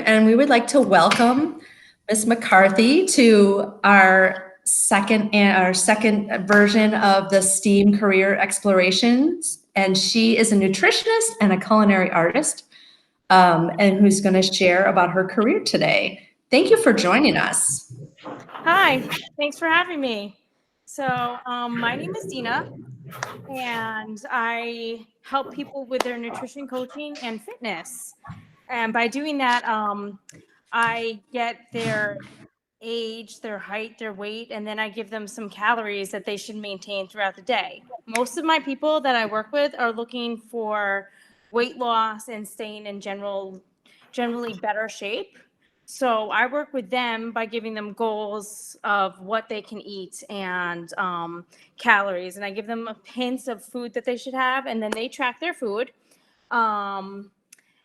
and we would like to welcome Ms. McCarthy to our second version of the STEAM Career Explorations. And she is a nutritionist and a culinary artist, and who's going to share about her career today. Thank you for joining us. Hi, thanks for having me. So my name is Deanna, and I help people with their nutrition coaching and fitness. And by doing that, I get their age, their height, their weight, and then I give them some calories that they should maintain throughout the day. Most of my people that I work with are looking for weight loss and staying in generally better shape. So I work with them by giving them goals of what they can eat and calories, and I give them hints of food that they should have, and then they track their food.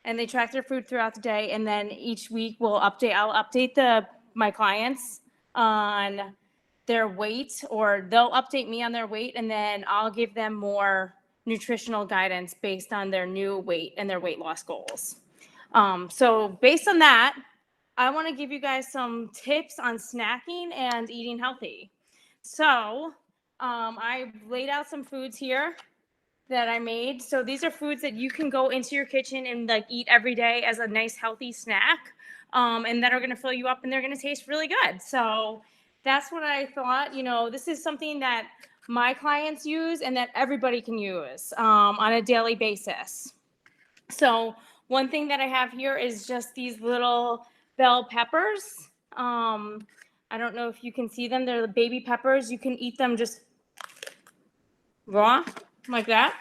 And they track their food throughout the day, and then each week I'll update my clients on their weight, or they'll update me on their weight, and then I'll give them more nutritional guidance based on their new weight and their weight loss goals. So based on that, I want to give you guys some tips on snacking and eating healthy. So I laid out some foods here that I made. So these are foods that you can go into your kitchen and like eat every day as a nice healthy snack, and that are going to fill you up and they're going to taste really good. So that's what I thought. This is something that my clients use and that everybody can use on a daily basis. So one thing that I have here is just these little bell peppers. I don't know if you can see them. They're the baby peppers. You can eat them just raw like that.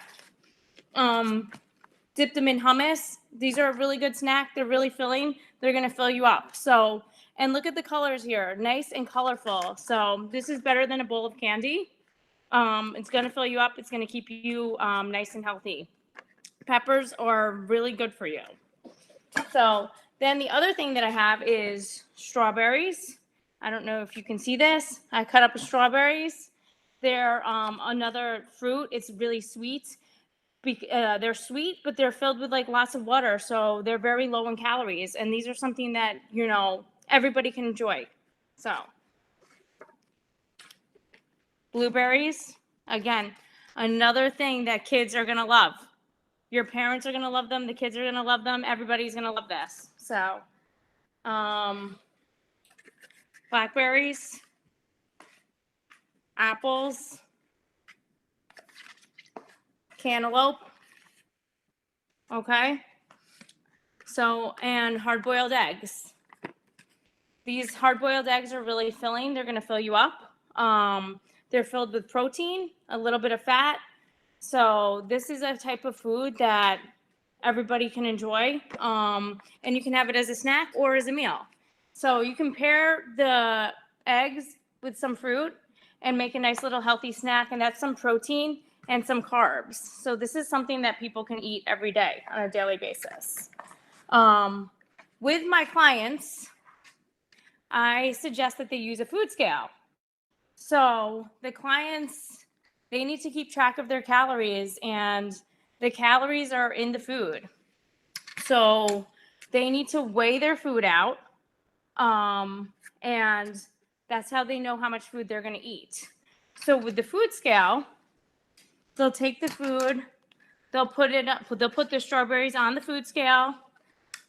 Dip them in hummus. These are a really good snack. They're really filling. They're going to fill you up. So, and look at the colors here. Nice and colorful. So this is better than a bowl of candy. It's going to fill you up. It's going to keep you nice and healthy. Peppers are really good for you. So then the other thing that I have is strawberries. I don't know if you can see this. I cut up strawberries. They're another fruit. It's really sweet. They're sweet, but they're filled with like lots of water. So they're very low in calories. And these are something that, everybody can enjoy. So blueberries, again, another thing that kids are going to love. Your parents are going to love them. The kids are going to love them. Everybody's going to love this. So, blackberries, apples, cantaloupe. Okay. So, and hard-boiled eggs. These hard-boiled eggs are really filling. They're going to fill you up. They're filled with protein, a little bit of fat. So this is a type of food that everybody can enjoy, and you can have it as a snack or as a meal. So you can pair the eggs with some fruit and make a nice little healthy snack, and that's some protein and some carbs. So this is something that people can eat every day on a daily basis. With my clients, I suggest that they use a food scale. So the clients, they need to keep track of their calories, and the calories are in the food. So they need to weigh their food out, and that's how they know how much food they're going to eat. So with the food scale, they'll take the food, they'll put the strawberries on the food scale.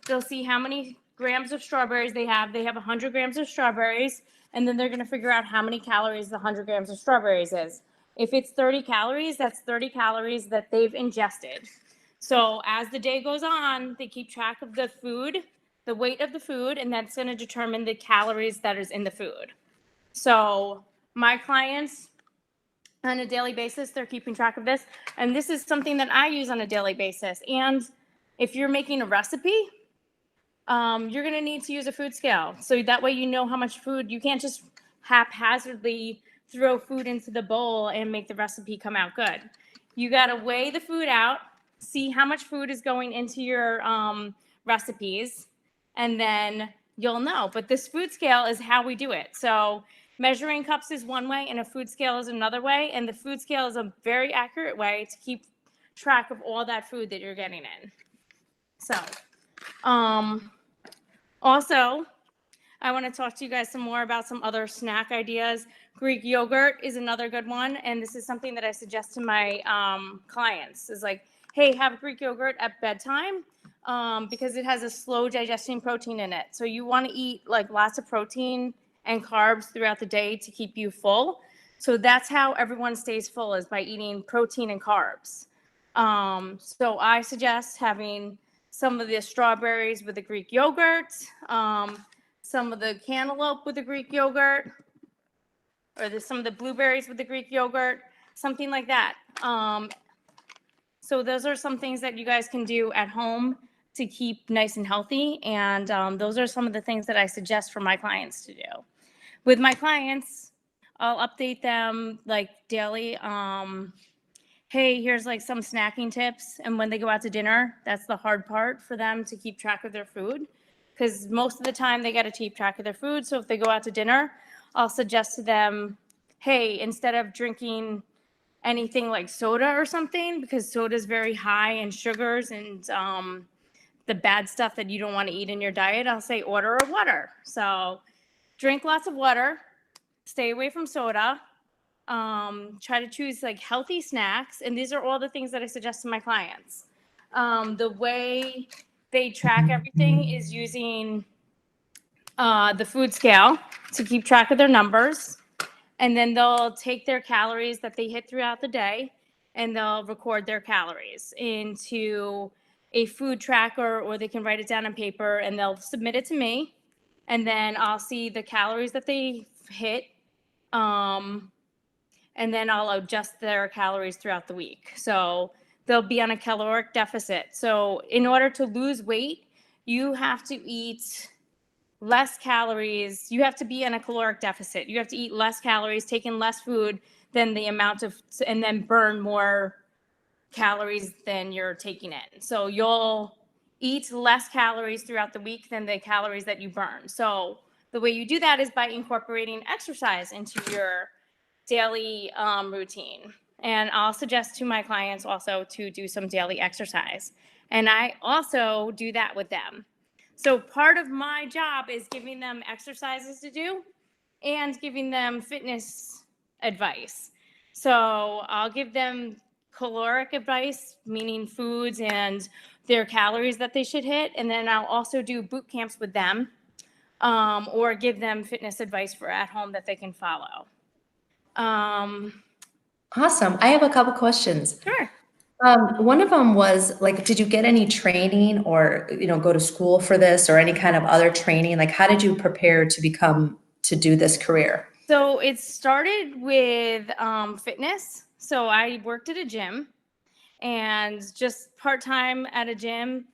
They'll see how many grams of strawberries they have. They have 100 grams of strawberries, and then they're going to figure out how many calories the 100 grams of strawberries is. If it's 30 calories, that's 30 calories that they've ingested. So as the day goes on, they keep track of the food, the weight of the food, and that's going to determine the calories that is in the food. So my clients, on a daily basis, they're keeping track of this. And this is something that I use on a daily basis. And if you're making a recipe, you're going to need to use a food scale. So that way you know how much food. You can't just haphazardly throw food into the bowl and make the recipe come out good. You got to weigh the food out, see how much food is going into your recipes, and then you'll know. But this food scale is how we do it. So measuring cups is one way and a food scale is another way. And the food scale is a very accurate way to keep track of all that food that you're getting in. So Also, I want to talk to you guys some more about some other snack ideas. Greek yogurt is another good one, and this is something that I suggest to my clients. Is like, hey, have Greek yogurt at bedtime because it has a slow digesting protein in it. So you want to eat like lots of protein and carbs throughout the day to keep you full. So that's how everyone stays full, is by eating protein and carbs. So I suggest having some of the strawberries with the Greek yogurt, some of the cantaloupe with the Greek yogurt, or some of the blueberries with the Greek yogurt, something like that. So those are some things that you guys can do at home to keep nice and healthy. And those are some of the things that I suggest for my clients to do. With my clients, I'll update them like daily. Hey, here's like some snacking tips. And when they go out to dinner, that's the hard part for them, to keep track of their food, because most of the time they got to keep track of their food. So if they go out to dinner, I'll suggest to them, hey, instead of drinking anything like soda or something, because soda is very high in sugars and the bad stuff that you don't want to eat in your diet, I'll say order a water. So drink lots of water, stay away from soda, try to choose like healthy snacks. And these are all the things that I suggest to my clients. The way they track everything is using the food scale to keep track of their numbers. And then they'll take their calories that they hit throughout the day and they'll record their calories into a food tracker, or they can write it down on paper and they'll submit it to me. And then I'll see the calories that they hit. And then I'll adjust their calories throughout the week. So they'll be on a caloric deficit. So in order to lose weight, you have to eat less calories. You have to be in a caloric deficit. You have to eat less calories, take in less food than the amount of, and then burn more calories than you're taking in. So you'll eat less calories throughout the week than the calories that you burn. So the way you do that is by incorporating exercise into your daily routine. And I'll suggest to my clients also to do some daily exercise. And I also do that with them. So part of my job is giving them exercises to do and giving them fitness advice. So I'll give them caloric advice, meaning foods and their calories that they should hit. And then I'll also do boot camps with them, or give them fitness advice for at home that they can follow. Awesome. I have a couple questions. Sure. One of them was like, did you get any training or, go to school for this or any kind of other training? Like, how did you prepare to do this career? So it started with fitness. So I worked at a gym and just part-time at a gym.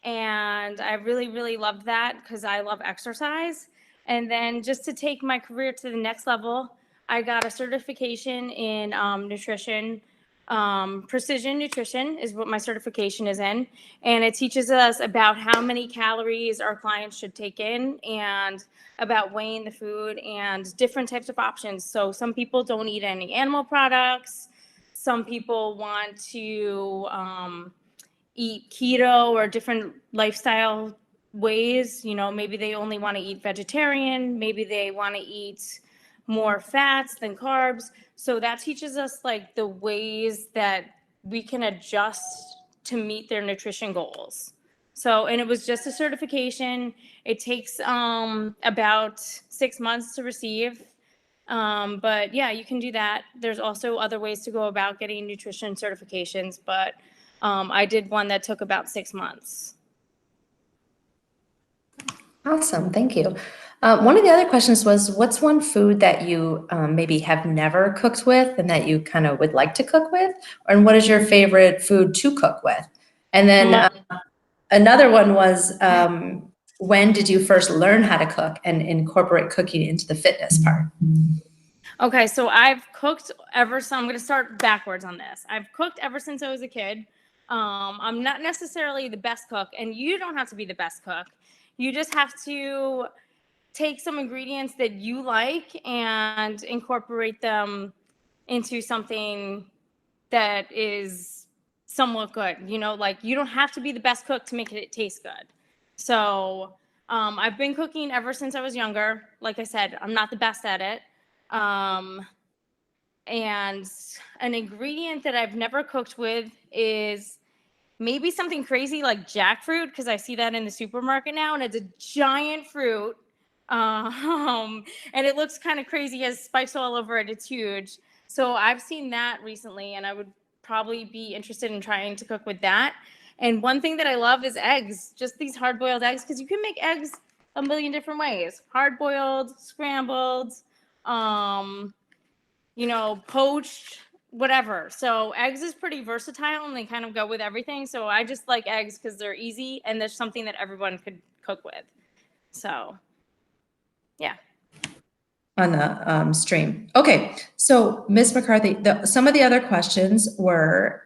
And I really, really loved that because I love exercise. And then just to take my career to the next level, I got a certification in nutrition. Precision nutrition is what my certification is in. And it teaches us about how many calories our clients should take in and about weighing the food and different types of options. So some people don't eat any animal products. Some people want to eat keto or different lifestyle ways. Maybe they only want to eat vegetarian. Maybe they want to eat more fats than carbs. So that teaches us like the ways that we can adjust to meet their nutrition goals. So, and it was just a certification. It takes about 6 months to receive. But yeah, you can do that. There's also other ways to go about getting nutrition certifications, but I did one that took about 6 months. Awesome. Thank you. One of the other questions was, what's one food that you maybe have never cooked with and that you kind of would like to cook with? And what is your favorite food to cook with? And then another one was, when did you first learn how to cook and incorporate cooking into the fitness part? Okay, so I've cooked I'm going to start backwards on this. I've cooked ever since I was a kid. I'm not necessarily the best cook, and you don't have to be the best cook. You just have to take some ingredients that you like and incorporate them into something that is somewhat good. Like you don't have to be the best cook to make it taste good. So I've been cooking ever since I was younger. Like I said, I'm not the best at it. And an ingredient that I've never cooked with is maybe something crazy like jackfruit, because I see that in the supermarket now, and it's a giant fruit. And it looks kind of crazy, has spikes all over it. It's huge. So I've seen that recently, and I would probably be interested in trying to cook with that. And one thing that I love is eggs, just these hard boiled eggs, because you can make eggs a million different ways: hard boiled, scrambled, um, poached, whatever. So eggs is pretty versatile and they kind of go with everything. So I just like eggs because they're easy and there's something that everyone could cook with. So, yeah. On the stream. Okay, so Ms. McCarthy, some of the other questions were,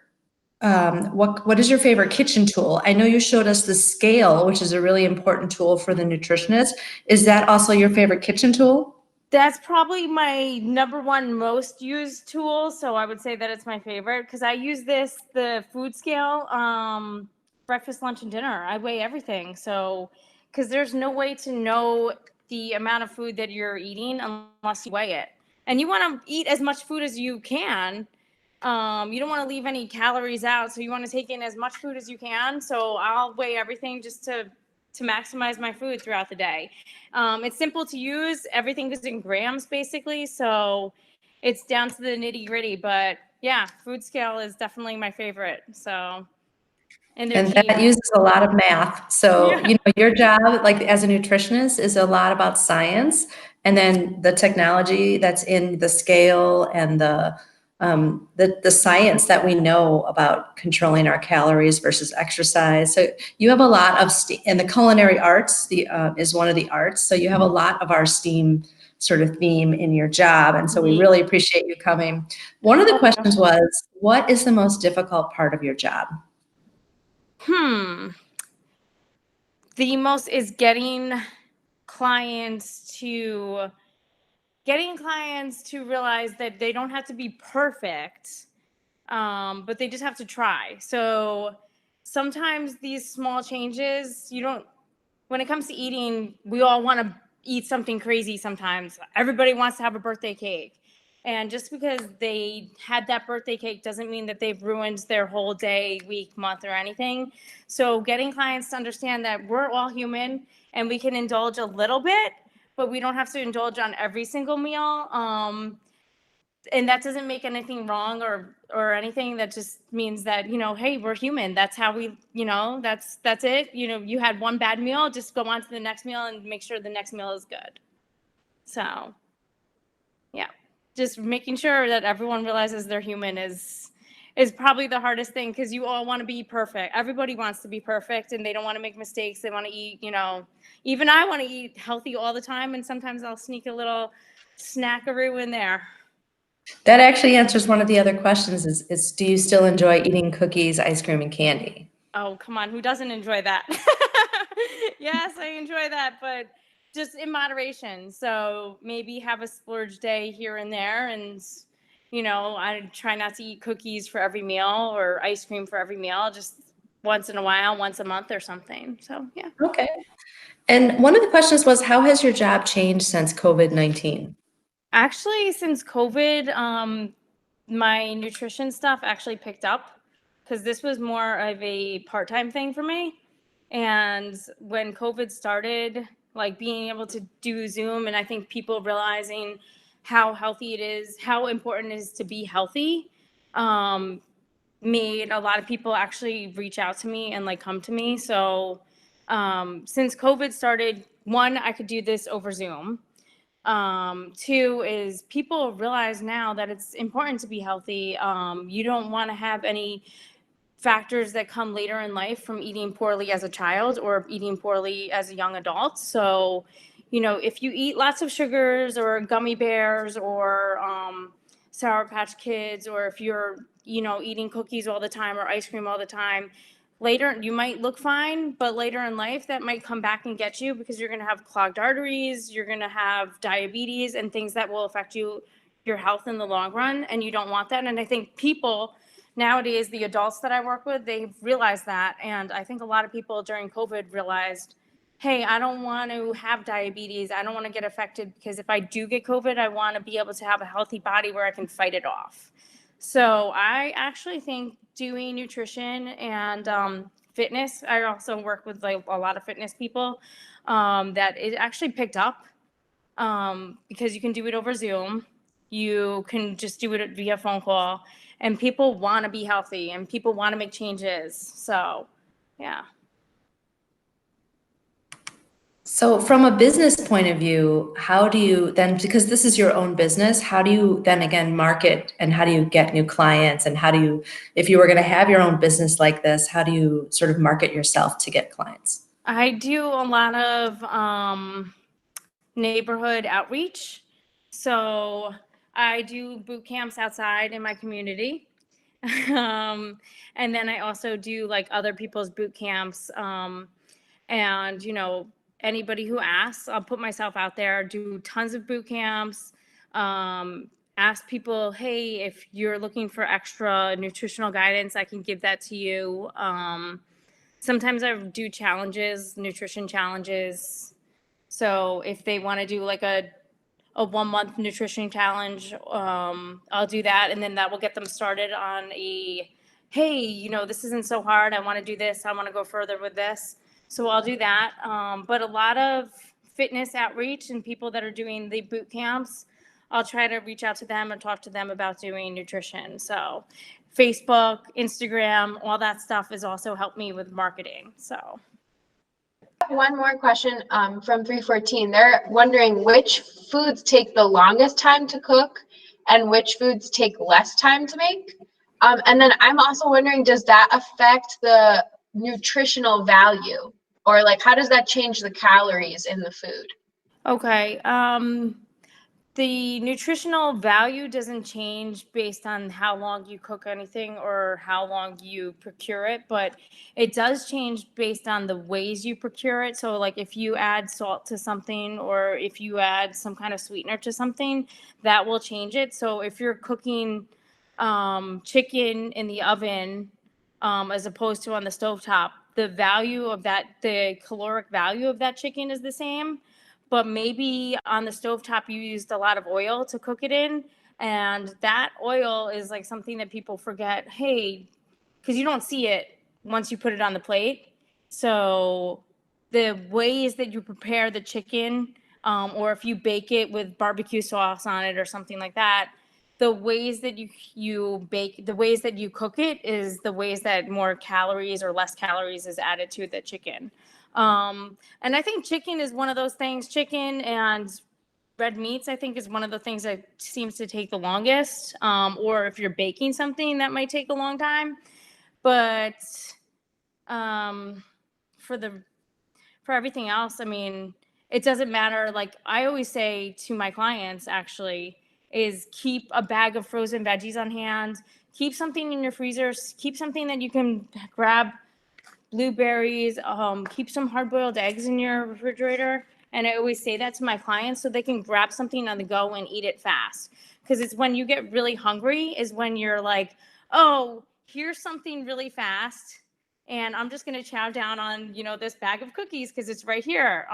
what is your favorite kitchen tool? I know you showed us the scale, which is a really important tool for the nutritionist. Is that also your favorite kitchen tool? That's probably my number one most used tool. So I would say that it's my favorite because I use the food scale, breakfast, lunch, and dinner. I weigh everything. So, because there's no way to know the amount of food that you're eating unless you weigh it. And you want to eat as much food as you can. You don't want to leave any calories out. So you want to take in as much food as you can. So I'll weigh everything just to maximize my food throughout the day. It's simple to use. Everything is in grams, basically. So it's down to the nitty gritty. But yeah, food scale is definitely my favorite. So, and they're cheap. That uses a lot of math. So, Yeah. your job, like as a nutritionist, is a lot about science, and then the technology that's in the scale and the science that we know about controlling our calories versus exercise. So you have a lot of and the culinary arts is one of the arts. So you have a lot of our STEAM sort of theme in your job, and so we really appreciate you coming. One of the questions was, what is the most difficult part of your job? The most is getting clients to realize that they don't have to be perfect, but they just have to try. So sometimes these small changes, when it comes to eating, we all want to eat something crazy sometimes. Everybody wants to have a birthday cake. And just because they had that birthday cake doesn't mean that they've ruined their whole day, week, month, or anything. So getting clients to understand that we're all human and we can indulge a little bit, but we don't have to indulge on every single meal. And that doesn't make anything wrong or anything. That just means that, hey, we're human. That's how we, that's it. You had one bad meal, just go on to the next meal and make sure the next meal is good. So, yeah, just making sure that everyone realizes they're human is probably the hardest thing, because you all want to be perfect. Everybody wants to be perfect and they don't want to make mistakes. They want to eat, even I want to eat healthy all the time. And sometimes I'll sneak a little snackaroo in there. That actually answers one of the other questions is do you still enjoy eating cookies, ice cream, and candy? Oh, come on. Who doesn't enjoy that? Yes, I enjoy that, but just in moderation. So maybe have a splurge day here and there. And, I try not to eat cookies for every meal or ice cream for every meal, just once in a while, once a month or something. So, yeah. Okay. And one of the questions was, how has your job changed since COVID-19? Actually, since COVID, my nutrition stuff actually picked up, because this was more of a part-time thing for me. And when COVID started, like being able to do Zoom, and I think people realizing how healthy it is, how important it is to be healthy, made a lot of people actually reach out to me and come to me. So since COVID started, one, I could do this over Zoom. Two is people realize now that it's important to be healthy. You don't want to have any factors that come later in life from eating poorly as a child or eating poorly as a young adult. So, if you eat lots of sugars or gummy bears or Sour Patch Kids, or if you're, eating cookies all the time or ice cream all the time, later you might look fine, but later in life that might come back and get you, because you're going to have clogged arteries, you're going to have diabetes and things that will affect your health in the long run, and you don't want that. And I think people nowadays, the adults that I work with, they've realized that. And I think a lot of people during COVID realized hey, I don't want to have diabetes. I don't want to get affected, because if I do get COVID, I want to be able to have a healthy body where I can fight it off. So I actually think doing nutrition and fitness, I also work with like a lot of fitness people, that it actually picked up, because you can do it over Zoom. You can just do it via phone call, and people want to be healthy and people want to make changes. So, yeah. So from a business point of view, how do you then, because this is your own business, how do you then again market, and how do you get new clients, and how do you, if you were going to have your own business like this, how do you sort of market yourself to get clients? I do a lot of neighborhood outreach. So I do boot camps outside in my community. And then I also do like other people's boot camps. And, anybody who asks, I'll put myself out there, do tons of boot camps, ask people, hey, if you're looking for extra nutritional guidance, I can give that to you. Sometimes I do challenges, nutrition challenges. So if they want to do like a 1 month nutrition challenge, I'll do that. And then that will get them started on hey, this isn't so hard. I want to do this. I want to go further with this. So I'll do that. But a lot of fitness outreach and people that are doing the boot camps, I'll try to reach out to them and talk to them about doing nutrition. So Facebook, Instagram, all that stuff has also helped me with marketing. So. One more question from 314. They're wondering which foods take the longest time to cook and which foods take less time to make. And then I'm also wondering, does that affect the nutritional value? Or like, how does that change the calories in the food? Okay. The nutritional value doesn't change based on how long you cook anything or how long you procure it, but it does change based on the ways you procure it. So like if you add salt to something or if you add some kind of sweetener to something, that will change it. So if you're cooking chicken in the oven as opposed to on the stovetop, the value of that, the caloric value of that chicken is the same, but maybe on the stovetop you used a lot of oil to cook it in, and that oil is like something that people forget, hey, because you don't see it once you put it on the plate. So the ways that you prepare the chicken, or if you bake it with barbecue sauce on it or something like that, the ways that you bake, the ways that you cook it is the ways that more calories or less calories is added to the chicken. And I think chicken is one of those things, chicken and red meats, I think, is one of the things that seems to take the longest. Or if you're baking something, that might take a long time. But for everything else, I mean, it doesn't matter. Like I always say to my clients, actually, is keep a bag of frozen veggies on hand, keep something in your freezer, keep something that you can grab, blueberries, keep some hard-boiled eggs in your refrigerator. And I always say that to my clients so they can grab something on the go and eat it fast. Because it's when you get really hungry is when you're like, oh, here's something really fast, and I'm just going to chow down on, this bag of cookies because it's right here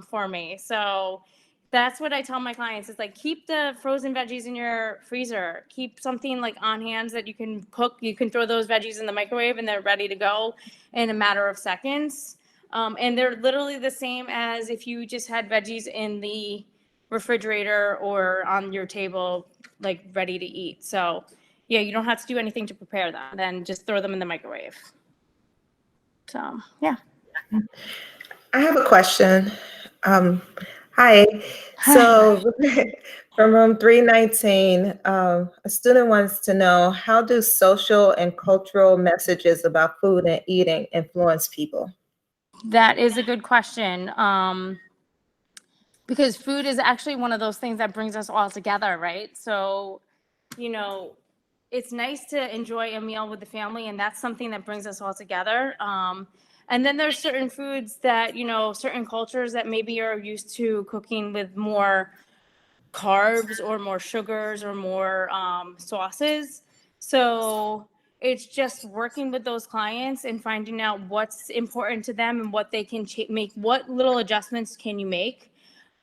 for me. So that's what I tell my clients is like, keep the frozen veggies in your freezer, keep something like on hand that you can cook. You can throw those veggies in the microwave and they're ready to go in a matter of seconds. And they're literally the same as if you just had veggies in the refrigerator or on your table, like ready to eat. So yeah, you don't have to do anything to prepare them, then just throw them in the microwave. So, yeah. I have a question. Hi. So from room 319, a student wants to know, how do social and cultural messages about food and eating influence people? That is a good question. Because food is actually one of those things that brings us all together, right? So, it's nice to enjoy a meal with the family, and that's something that brings us all together. And then there's certain foods that, certain cultures that maybe are used to cooking with more carbs or more sugars or more sauces. So, It's just working with those clients and finding out what's important to them and what they can make, what little adjustments can you make.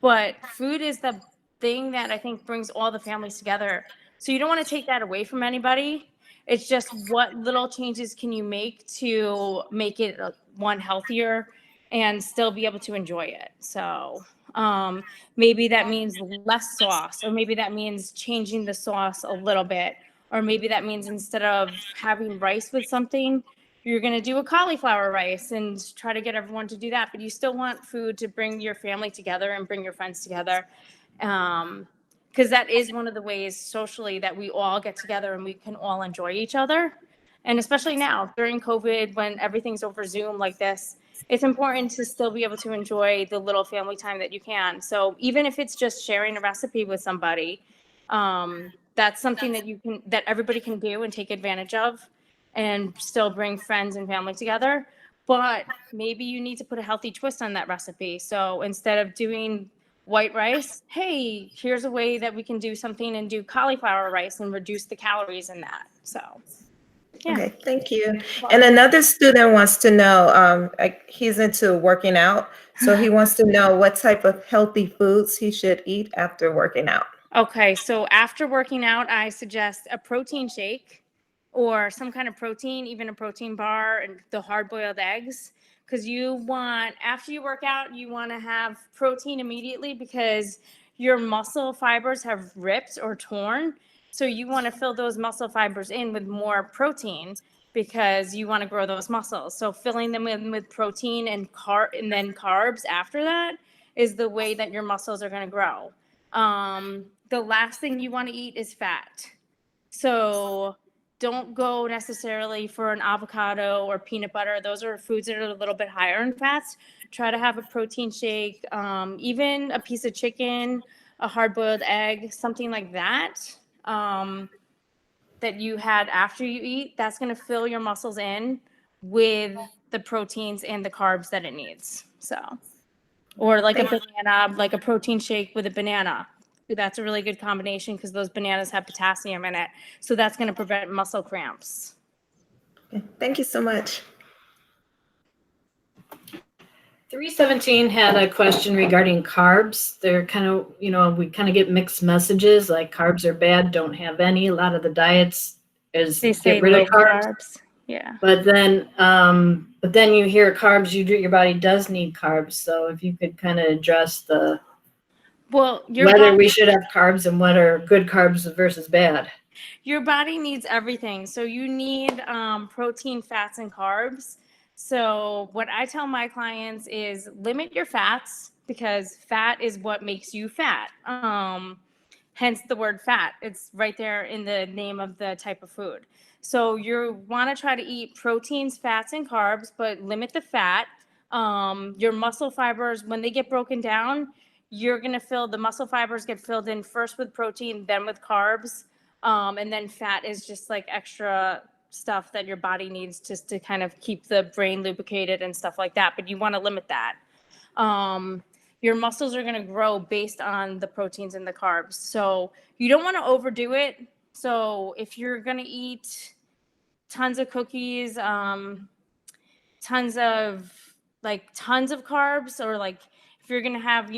But food is the thing that I think brings all the families together. So you don't want to take that away from anybody. It's just what little changes can you make to make it one healthier and still be able to enjoy it. So maybe that means less sauce, or maybe that means changing the sauce a little bit, or maybe that means instead of having rice with something, you're going to do a cauliflower rice and try to get everyone to do that. But you still want food to bring your family together and bring your friends together. Because that is one of the ways socially that we all get together and we can all enjoy each other. And especially now during COVID, when everything's over Zoom like this, it's important to still be able to enjoy the little family time that you can. So even if it's just sharing a recipe with somebody, that's something that everybody can do and take advantage of and still bring friends and family together. But maybe you need to put a healthy twist on that recipe. So instead of doing white rice, hey, here's a way that we can do something and do cauliflower rice and reduce the calories in that. So yeah. Okay, thank you. And another student wants to know, he's into working out, so he wants to know what type of healthy foods he should eat after working out. Okay, so after working out, I suggest a protein shake or some kind of protein, even a protein bar, and the hard-boiled eggs. Because after you work out, you want to have protein immediately because your muscle fibers have ripped or torn. So you want to fill those muscle fibers in with more protein because you want to grow those muscles. So filling them in with protein and then carbs after that is the way that your muscles are going to grow. The last thing you want to eat is fat. So don't go necessarily for an avocado or peanut butter. Those are foods that are a little bit higher in fats. Try to have a protein shake, even a piece of chicken, a hard-boiled egg, something like that, that you had after you eat. That's going to fill your muscles in with the proteins and the carbs that it needs. So, or like a banana, like a protein shake with a banana. That's a really good combination because those bananas have potassium in it. So that's going to prevent muscle cramps. Thank you so much. 317 had a question regarding carbs. They're kind of, we kind of get mixed messages like carbs are bad, don't have any. A lot of the diets is They say get rid low of carbs. Yeah. But then you hear carbs, your body does need carbs. So if you could kind of address whether we should have carbs and what are good carbs versus bad. Your body needs everything. So you need protein, fats, and carbs. So what I tell my clients is limit your fats because fat is what makes you fat. Hence the word fat. It's right there in the name of the type of food. So you want to try to eat proteins, fats, and carbs, but limit the fat. Your muscle fibers, when they get broken down, the muscle fibers get filled in first with protein, then with carbs. And then fat is just like extra stuff that your body needs just to kind of keep the brain lubricated and stuff like that. But you want to limit that. Your muscles are going to grow based on the proteins and the carbs. So you don't want to overdo it. So if you're going to eat tons of cookies, tons of carbs, or like if you're going to have,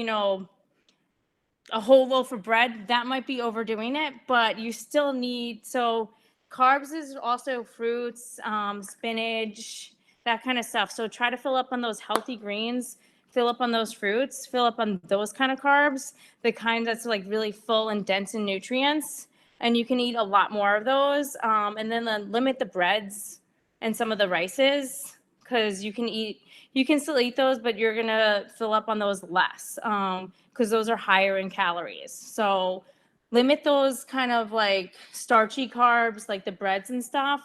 a whole loaf of bread, that might be overdoing it, but you still need, so carbs is also fruits, spinach, that kind of stuff. So try to fill up on those healthy greens, fill up on those fruits, fill up on those kind of carbs, the kind that's like really full and dense in nutrients. And you can eat a lot more of those. And then limit the breads and some of the rices, because you can still eat those, but you're gonna fill up on those less, because those are higher in calories. So limit those kind of like starchy carbs, like the breads and stuff,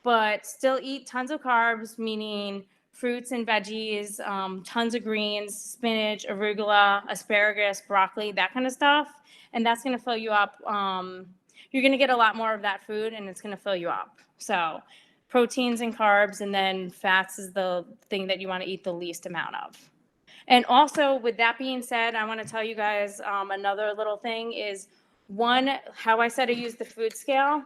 but still eat tons of carbs, meaning fruits and veggies, tons of greens, spinach, arugula, asparagus, broccoli, that kind of stuff. And that's gonna fill you up. You're gonna get a lot more of that food and it's gonna fill you up. So proteins and carbs, and then fats is the thing that you want to eat the least amount of. And also, with that being said, I want to tell you guys another little thing is how I said I use the food scale.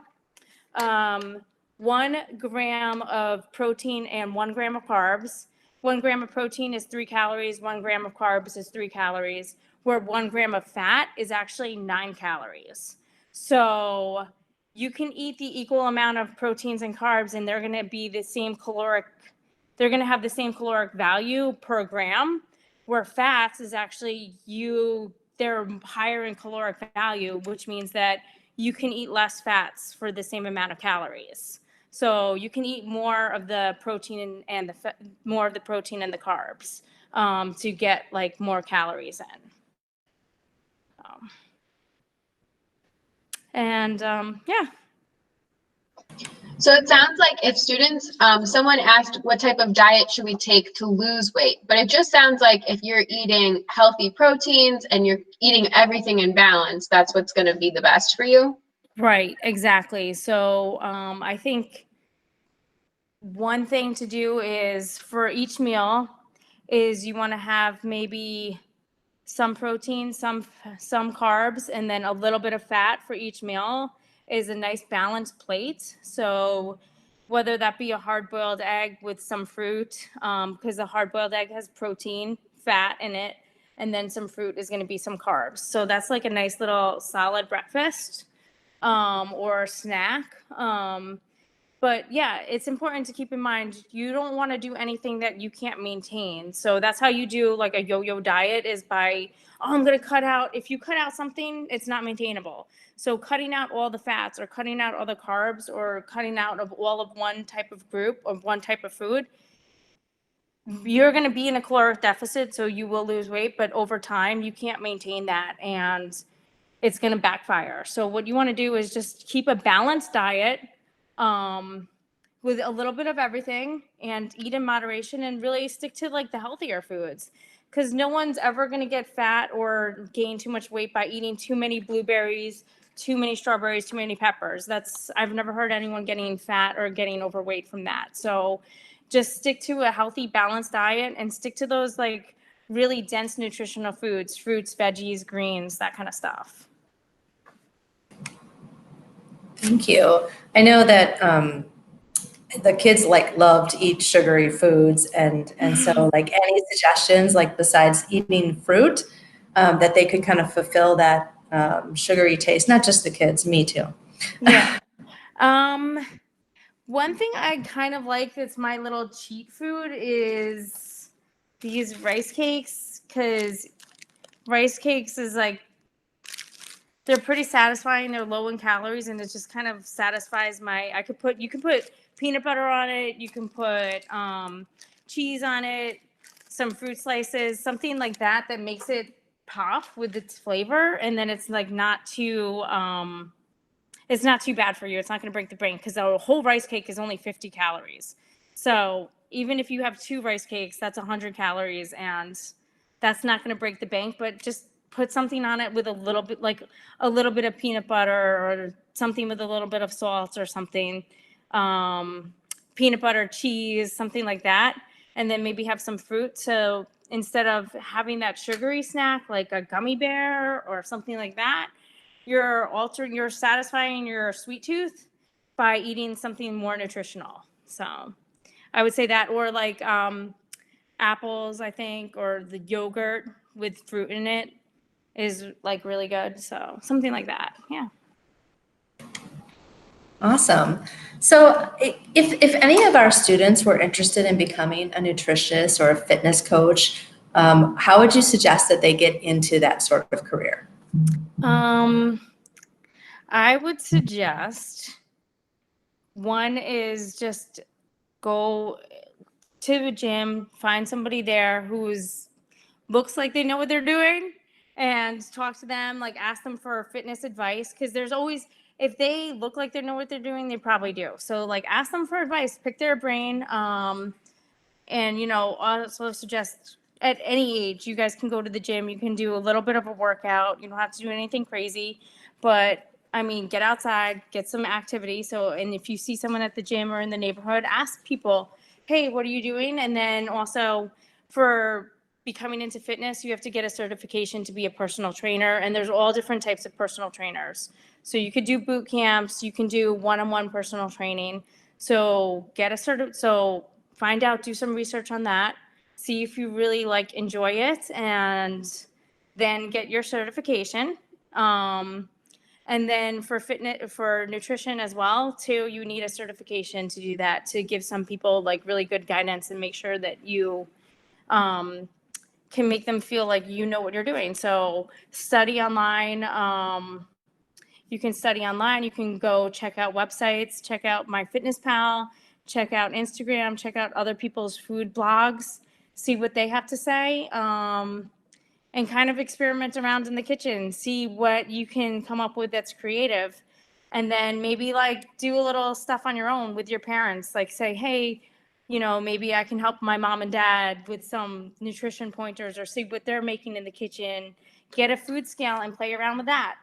1 gram of protein and 1 gram of carbs. 1 gram of protein is 3 calories, 1 gram of carbs is 3 calories, where 1 gram of fat is actually 9 calories. So you can eat the equal amount of proteins and carbs, and they're going to be the same caloric, they're going to have the same caloric value per gram, where fats is actually they're higher in caloric value, which means that you can eat less fats for the same amount of calories. So you can eat more of the protein and more of the protein and the carbs to get like more calories in. Yeah. So it sounds like if students, someone asked what type of diet should we take to lose weight, but it just sounds like if you're eating healthy proteins and you're eating everything in balance, that's what's going to be the best for you. Right, exactly. So I think one thing to do is for each meal is you want to have maybe some protein, some carbs, and then a little bit of fat for each meal is a nice balanced plate. So whether that be a hard-boiled egg with some fruit, because the hard-boiled egg has protein, fat in it, and then some fruit is going to be some carbs. So that's like a nice little solid breakfast or snack. But yeah, it's important to keep in mind, you don't want to do anything that you can't maintain. So that's how you do like a yo-yo diet is by, I'm going to cut out. If you cut out something, it's not maintainable. So cutting out all the fats or cutting out all the carbs or cutting out of all of one type of group of one type of food, you're going to be in a caloric deficit. So you will lose weight, but over time you can't maintain that and it's going to backfire. So what you want to do is just keep a balanced diet with a little bit of everything and eat in moderation and really stick to like the healthier foods, because no one's ever going to get fat or gain too much weight by eating too many blueberries, too many strawberries, too many peppers. I've never heard anyone getting fat or getting overweight from that. So just stick to a healthy, balanced diet and stick to those like really dense nutritional foods, fruits, veggies, greens, that kind of stuff. Thank you. I know that the kids like love to eat sugary foods, and so like any suggestions, like besides eating fruit, that they could kind of fulfill that sugary taste. Not just the kids, me too. Yeah. One thing I kind of like that's my little cheat food is these rice cakes, because rice cakes is like, they're pretty satisfying. They're low in calories, and it just kind of satisfies you can put peanut butter on it. You can put cheese on it, some fruit slices, something like that makes it pop with its flavor. And then it's like it's not too bad for you. It's not going to break the brain, because a whole rice cake is only 50 calories. So even if you have 2 rice cakes, that's 100 calories, and that's not going to break the bank, but just put something on it with a little bit of peanut butter or something with a little bit of salt or something, peanut butter, cheese, something like that. And then maybe have some fruit. So instead of having that sugary snack, like a gummy bear or something like that, you're satisfying your sweet tooth by eating something more nutritional. So I would say that, or like apples, I think, or the yogurt with fruit in it is like really good. So something like that. Yeah. Awesome. So if any of our students were interested in becoming a nutritionist or a fitness coach, how would you suggest that they get into that sort of career? I would suggest one is just go to the gym, find somebody there who's looks like they know what they're doing, and talk to them, like ask them for fitness advice, because there's always, if they look like they know what they're doing, they probably do. So like ask them for advice, pick their brain, and also suggest at any age you guys can go to the gym. You can do a little bit of a workout. You don't have to do anything crazy, but I mean, get outside, get some activity. So, and if you see someone at the gym or in the neighborhood, ask people, hey, what are you doing? And then also for becoming into fitness, you have to get a certification to be a personal trainer. And there's all different types of personal trainers. So you could do boot camps, you can do one-on-one personal training. So so find out, do some research on that, see if you really like enjoy it, and then get your certification. And then for fitness, for nutrition as well, too, you need a certification to do that, to give some people like really good guidance and make sure that you can make them feel like you know what you're doing. So study online. You can study online. You can go check out websites, check out MyFitnessPal, check out Instagram, check out other people's food blogs, see what they have to say. And kind of experiment around in the kitchen, see what you can come up with that's creative. And then maybe like do a little stuff on your own with your parents, like say, hey, maybe I can help my mom and dad with some nutrition pointers, or see what they're making in the kitchen, get a food scale and play around with that.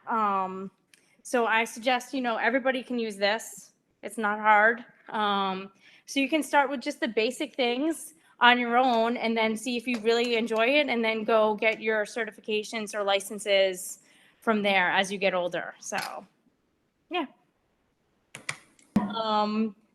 So I suggest, everybody can use this. It's not hard. So you can start with just the basic things on your own, and then see if you really enjoy it, and then go get your certifications or licenses from there as you get older. So, yeah.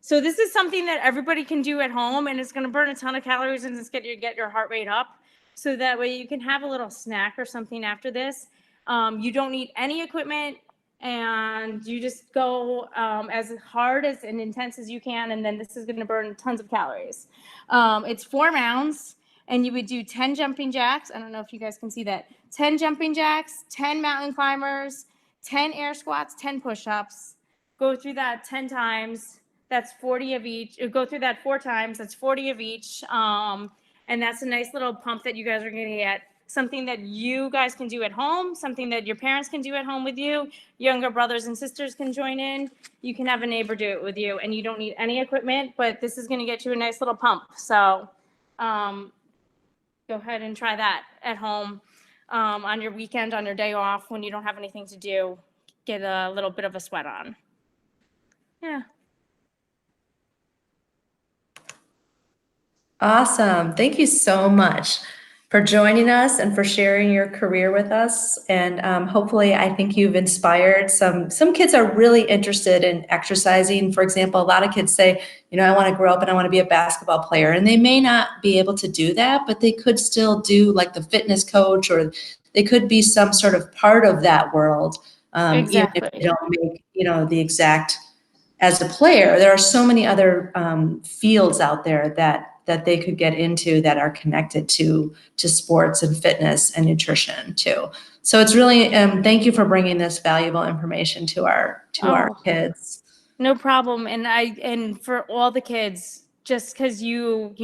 So this is something that everybody can do at home, and it's going to burn a ton of calories, and it's going to get your heart rate up. So that way you can have a little snack or something after this. You don't need any equipment, and you just go as hard and intense as you can, and then this is going to burn tons of calories. It's 4 rounds, and you would do 10 jumping jacks. I don't know if you guys can see that. 10 jumping jacks, 10 mountain climbers, 10 air squats, 10 push-ups. Go through that 10 times. That's 40 of each. Go through that 4 times. That's 40 of each. And that's a nice little pump that you guys are going to get. Something that you guys can do at home, something that your parents can do at home with you. Younger brothers and sisters can join in. You can have a neighbor do it with you, and you don't need any equipment, but this is going to get you a nice little pump. So go ahead and try that at home on your weekend, on your day off, when you don't have anything to do. Get a little bit of a sweat on. Yeah. Awesome. Thank you so much for joining us and for sharing your career with us. And hopefully, I think you've inspired some kids are really interested in exercising. For example, a lot of kids say, I want to grow up and I want to be a basketball player. And they may not be able to do that, but they could still do like the fitness coach, or they could be some sort of part of that world. Exactly. Even if they don't make, the exact, as a player, there are so many other fields out there that they could get into that are connected to sports and fitness and nutrition too. So it's really, thank you for bringing this valuable information to our kids. No problem. And for all the kids, just because you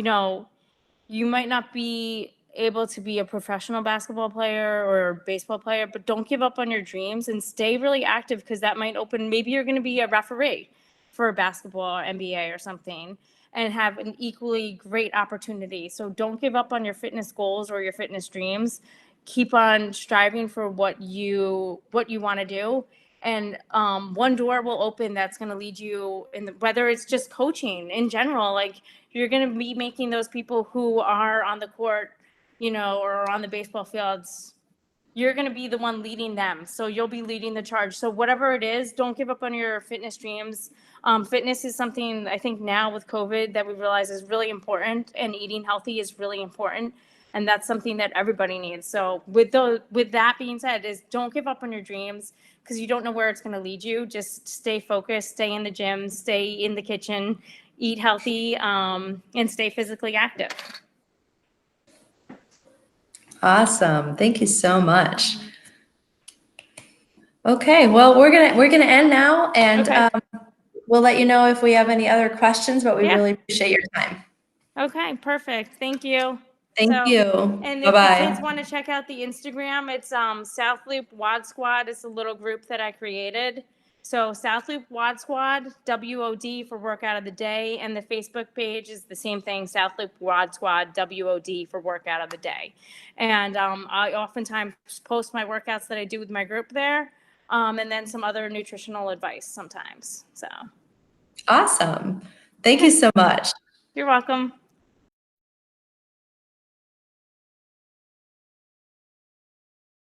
might not be able to be a professional basketball player or baseball player, but don't give up on your dreams and stay really active, because that might open, maybe you're going to be a referee for a basketball or NBA or something, and have an equally great opportunity. So don't give up on your fitness goals or your fitness dreams. Keep on striving for what you want to do. And one door will open that's going to lead you whether it's just coaching in general, like you're going to be making those people who are on the court, or on the baseball fields, you're going to be the one leading them. So you'll be leading the charge. So whatever it is, don't give up on your fitness dreams. Fitness is something, I think now with COVID, that we realize is really important, and eating healthy is really important. And that's something that everybody needs. So with that being said, is don't give up on your dreams, because you don't know where it's going to lead you. Just stay focused, stay in the gym, stay in the kitchen, eat healthy, and stay physically active. Awesome. Thank you so much. Okay, well, we're gonna end now, and Okay. we'll let you know if we have any other questions, but we really appreciate your time. Okay, perfect. Thank you. Thank you. And if Bye-bye. the kids want to check out the Instagram, it's South Loop WOD Squad. It's a little group that I created. So South Loop WOD Squad, WOD for workout of the day. And the Facebook page is the same thing, South Loop WOD Squad, WOD for workout of the day. And I oftentimes post my workouts that I do with my group there, and then some other nutritional advice sometimes. So Awesome. Thank you so much. you're welcome.